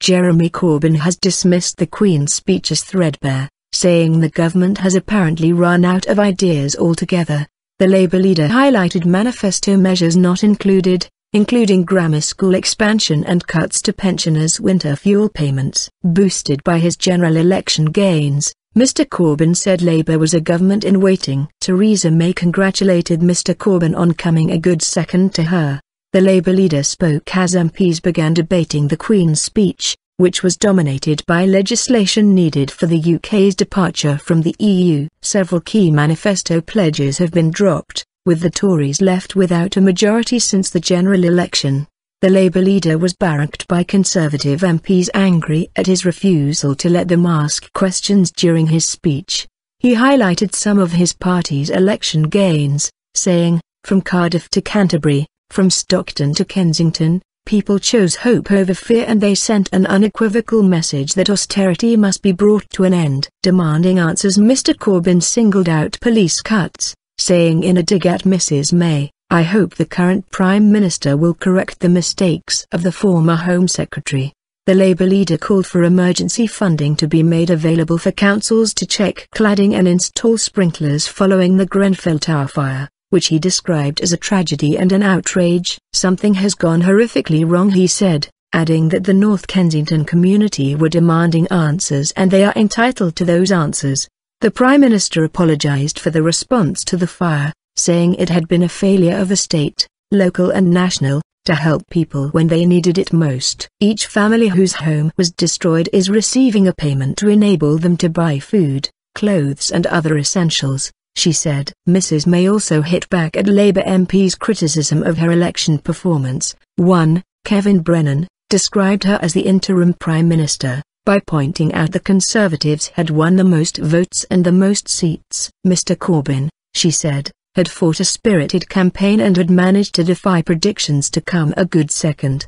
Jeremy Corbyn has dismissed the Queen's speech as threadbare, saying the government has apparently run out of ideas altogether. The Labour leader highlighted manifesto measures not included, including grammar school expansion and cuts to pensioners' winter fuel payments. Boosted by his general election gains, Mr Corbyn said Labour was a government in waiting. Theresa May congratulated Mr Corbyn on coming a good second to her. The Labour leader spoke as MPs began debating the Queen's speech, which was dominated by legislation needed for the UK's departure from the EU. Several key manifesto pledges have been dropped, with the Tories left without a majority since the general election. The Labour leader was barracked by Conservative MPs angry at his refusal to let them ask questions during his speech. He highlighted some of his party's election gains, saying, "From Cardiff to Canterbury, from Stockton to Kensington, people chose hope over fear and they sent an unequivocal message that austerity must be brought to an end." Demanding answers, Mr Corbyn singled out police cuts, saying in a dig at Mrs May, "I hope the current Prime Minister will correct the mistakes of the former Home Secretary." The Labour leader called for emergency funding to be made available for councils to check cladding and install sprinklers following the Grenfell Tower fire, which he described as a tragedy and an outrage. "Something has gone horrifically wrong," he said, adding that the North Kensington community were demanding answers and they are entitled to those answers. The Prime Minister apologised for the response to the fire, saying it had been a failure of the state, local and national, to help people when they needed it most. "Each family whose home was destroyed is receiving a payment to enable them to buy food, clothes and other essentials," she said. Mrs May also hit back at Labour MPs' criticism of her election performance. One, Kevin Brennan, described her as the interim Prime Minister, by pointing out the Conservatives had won the most votes and the most seats. Mr Corbyn, she said, had fought a spirited campaign and had managed to defy predictions to come a good second.